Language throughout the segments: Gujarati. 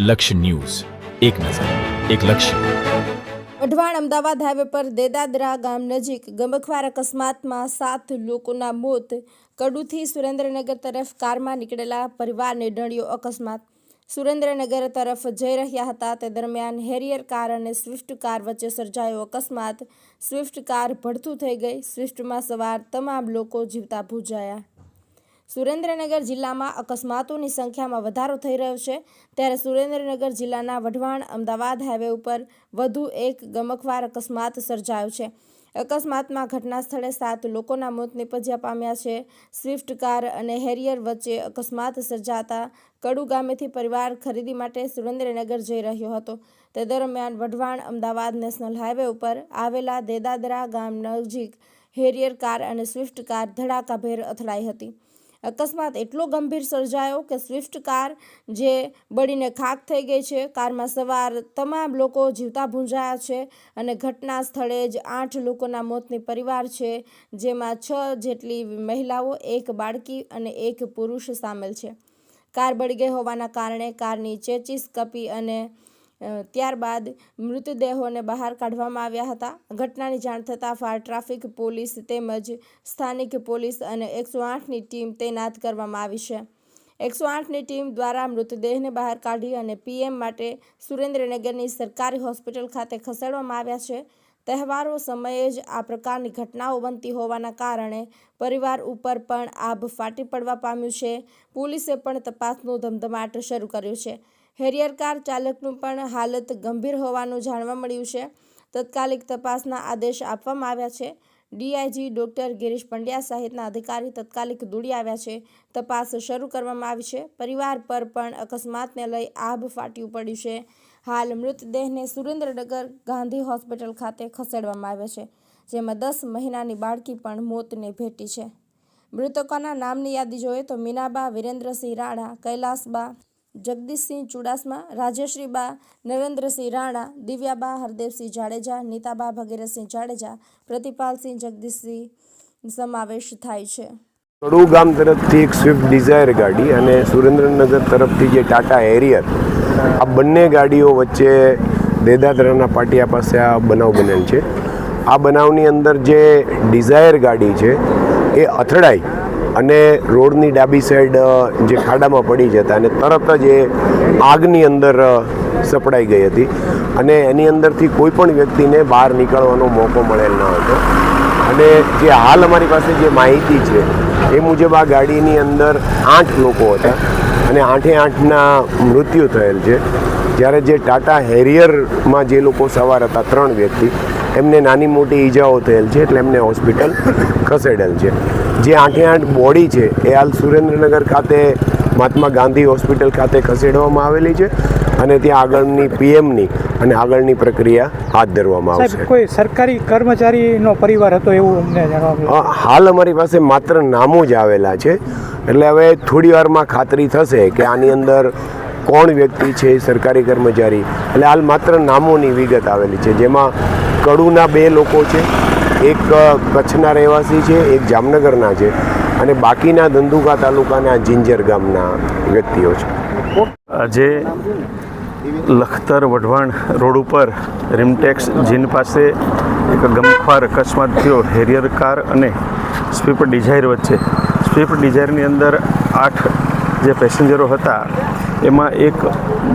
લક્ષ્ય ન્યૂઝ, એક નજર, એક લક્ષ્ય. વઢવાણ અમદાવાદ હાઈવે પર દેદાદરા ગામ નજીક ગમખ્વાર અકસ્માતમાં 7 લોકોના મોત. કડુથી સુરેન્દ્રનગર તરફ કારમાં નીકળેલા પરિવારને નડ્યો અકસ્માત. સુરેન્દ્રનગર તરફ જઈ રહ્યા હતા તે દરમિયાન હેરિયર કાર અને સ્વિફ્ટ કાર વચ્ચે સર્જાયો અકસ્માત. સ્વિફ્ટ કાર ભડથું થઈ ગઈ. સ્વિફ્ટમાં સવાર તમામ લોકો જીવતા ભૂંજાયા. સુરેન્દ્રનગર જિલ્લામાં અકસ્માતોની સંખ્યામાં વધારો થઈ રહ્યો છે, ત્યારે સુરેન્દ્રનગર જિલ્લાના વઢવાણ અમદાવાદ હાઈવે ઉપર વધુ એક ગમખ્વાર અકસ્માત સર્જાયો છે. અકસ્માતમાં ઘટના સ્થળે 7 લોકોના મોત નિપજ્યા પામ્યા છે. સ્વિફ્ટ કાર અને હેરિયર વચ્ચે અકસ્માત સર્જાતા કડુ ગામેથી પરિવાર ખરીદી માટે સુરેન્દ્રનગર જઈ રહ્યો હતો. તે દરમિયાન વઢવાણ અમદાવાદ નેશનલ હાઈવે ઉપર આવેલા દેદાદરા ગામ નજીક હેરિયર કાર અને સ્વિફ્ટ કાર ધડાકાભેર અથડાઈ હતી. અકસ્માત એટલો ગંભીર સર્જાયો કે સ્વિફ્ટ કાર જે બળીને ખાખ થઈ ગઈ છે. કારમાં સવાર તમામ લોકો જીવતા ભૂંજાયા છે અને ઘટના સ્થળે જ 8 લોકોના મોતની પરિવાર છે, જેમાં 6 જેટલી મહિલાઓ, 1 બાળકી અને 1 પુરુષ સામેલ છે. કાર બળી ગઈ હોવાના કારણે કારની ચેચીસ કપી અને ત્યારબાદ મૃતદેહોને બહાર કાઢવામાં આવ્યા હતા. ઘટનાની જાણ થતાં ફાયર ટ્રાફિક પોલીસ તેમજ સ્થાનિક પોલીસ અને 108ની ટીમ તૈનાત કરવામાં આવી છે. 108ની ટીમ દ્વારા મૃતદેહને બહાર કાઢી અને પીએમ માટે સુરેન્દ્રનગરની સરકારી હોસ્પિટલ ખાતે ખસેડવામાં આવ્યા છે. તહેવારો સમયે જ આ પ્રકારની ઘટનાઓ બનતી હોવાના કારણે પરિવાર ઉપર પણ આભ ફાટી પડવા પામ્યું છે. પોલીસે પણ તપાસનો ધમધમાટ શરૂ કર્યો છે. હેરિયર કાર ચાલકનું પણ હાલત ગંભીર હોવાનું જાણવા મળ્યું છે. તાત્કાલિક તપાસના આદેશ આપવામાં આવ્યા છે. ડીઆઈજી ડોક્ટર ગિરીશ પંડ્યા સહિતના અધિકારી તાત્કાલિક દોડી આવ્યા છે. તપાસ શરૂ કરવામાં આવી છે. પરિવાર પર પણ અકસ્માતને લઈ આભ ફાટ્યું પડ્યું છે. હાલ મૃતદેહને સુરેન્દ્રનગર ગાંધી હોસ્પિટલ ખાતે ખસેડવામાં આવ્યો છે, જેમાં 10 મહિનાની બાળકી પણ મોતને ભેટી છે. મૃતકોના નામની યાદી જોઈએ તો મીનાબા વિરેન્દ્રસિંહ રાણા, કૈલાસબા જગદીશસિંહ ચુડાસમા, રાજેશ્રીબા નરેન્દ્રસિંહ રાણા, દિવ્યાબા હરદેવસિંહ જાડેજા, નીતાબા ભગીરથસિંહ જાડેજા, પ્રતિપાલસિંહ જગદીશસિંહ સમાવેશ થાય છે. કડુ ગામ તરફથી એક સ્વિફ્ટ ડિઝાયર ગાડી અને સુરેન્દ્રનગર તરફથી જે ટાટા હેરિયર, આ બંને ગાડીઓ વચ્ચે દેદાદરાના પાટિયા પાસે આ બનાવ બનેલ છે. આ બનાવની અંદર જે ડિઝાયર ગાડી છે એ અથડાઈ અને રોડની ડાબી સાઈડ જે ખાડામાં પડી જતા અને તરત જ એ આગની અંદર સપડાઈ ગઈ હતી અને એની અંદરથી કોઈ પણ વ્યક્તિને બહાર નીકળવાનો મોકો મળેલ ન હતો. અને જે હાલ અમારી પાસે જે માહિતી છે એ મુજબ આ ગાડીની અંદર 8 લોકો હતા અને 8ના મૃત્યુ થયેલ છે. જ્યારે જે ટાટા હેરિયરમાં જે લોકો સવાર હતા 3 વ્યક્તિ, એમને નાની મોટી ઈજાઓ થયેલ છે, એટલે એમને હોસ્પિટલ ખસેડેલ છે. જે 8 બોડી છે એ હાલ સુરેન્દ્રનગર ખાતે મહાત્મા ગાંધી હોસ્પિટલ ખાતે ખસેડવામાં આવેલી છે અને ત્યાં આગળની પીએમની અને આગળની પ્રક્રિયા હાથ ધરવામાં આવશે. કોઈ સરકારી કર્મચારીનો પરિવાર હતો એવું અમને જાણવા મળ્યું. હાલ અમારી પાસે માત્ર નામો જ આવેલા છે, એટલે હવે થોડી વારમાં ખાતરી થશે કે આની અંદર કોણ વ્યક્તિ છે સરકારી કર્મચારી. એટલે હાલ માત્ર નામોની વિગત આવેલી છે, જેમાં કડુના 2 લોકો છે, એક કચ્છના રહેવાસી છે, એક જામનગરના છે અને બાકીના ધંધુકા તાલુકાના જિંજર ગામના વ્યક્તિઓ છે. આજે લખતર વઢવાણ રોડ ઉપર રીમટેક્સ જીન પાસે એક ગમખ્વાર અકસ્માત થયો હેરિયર કાર અને સ્વિફ્ટ ડિઝાયર વચ્ચે. સ્વિફ્ટ ડિઝાયરની અંદર 8 જે પેસેન્જરો હતા એમાં એક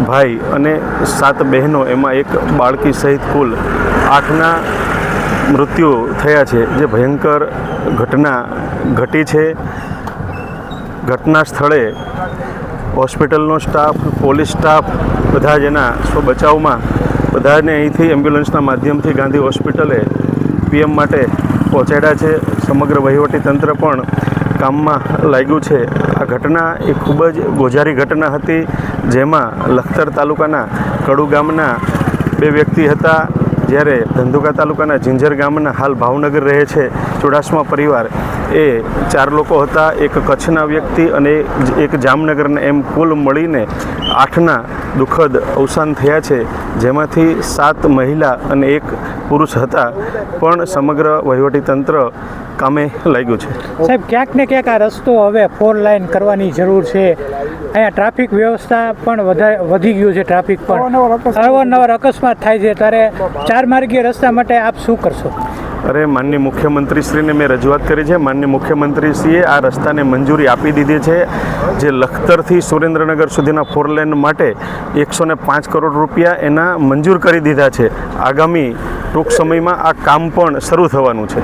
ભાઈ અને 7 બહેનો, એમાં એક બાળકી સહિત કુલ 8ના મૃત્યુ થયા છે. જે ભયંકર ઘટના ઘટી છે. ઘટના સ્થળે હોસ્પિટલનો સ્ટાફ, પોલીસ સ્ટાફ બધા જ એના સ્વ બચાવમાં બધાને અહીંથી એમ્બ્યુલન્સના માધ્યમથી ગાંધી હોસ્પિટલે પીએમ માટે પહોંચાડ્યા છે. સમગ્ર વહીવટી તંત્ર પણ કામમાં લાગ્યું છે. આ ઘટના એ ખૂબ જ ગોઝારી ઘટના હતી, જેમાં લખતર તાલુકાના કડુ ગામના 2 વ્યક્તિ હતા જ્યારે ધંધુકા તાલુકાના જિંજર ગામના હાલ ભાવનગર રહે છે ચુડાસમા પરિવાર, એ 4 લોકો હતા. એક કચ્છના વ્યક્તિ અને એક જામનગરના, એમ કુલ મળીને 8ના દુઃખદ અવસાન થયા છે, જેમાંથી 7 મહિલા અને 1 પુરુષ હતા. પણ સમગ્ર વહીવટીતંત્ર કામે લાગ્યું છે. સાહેબ, ક્યાંક ને ક્યાંક આ રસ્તો હવે 4 લાઇન કરવાની જરૂર છે. અહીંયા ટ્રાફિક વ્યવસ્થા પણ વધી ગયું છે. ટ્રાફિક પણ અવારનવાર અકસ્માત થાય છે, ત્યારે 4 માર્ગીય રસ્તા માટે આપ શું કરશો? અરે, માનનીય મુખ્યમંત્રીશ્રીને મેં રજૂઆત કરી છે. માનનીય મુખ્યમંત્રીશ્રીએ આ રસ્તાને મંજૂરી આપી દીધી છે. જે લખતરથી સુરેન્દ્રનગર સુધીના 4 લેન માટે 105 કરોડ રૂપિયા એના મંજૂર કરી દીધા છે. આગામી ટૂંક સમયમાં આ કામ પણ શરૂ થવાનું છે.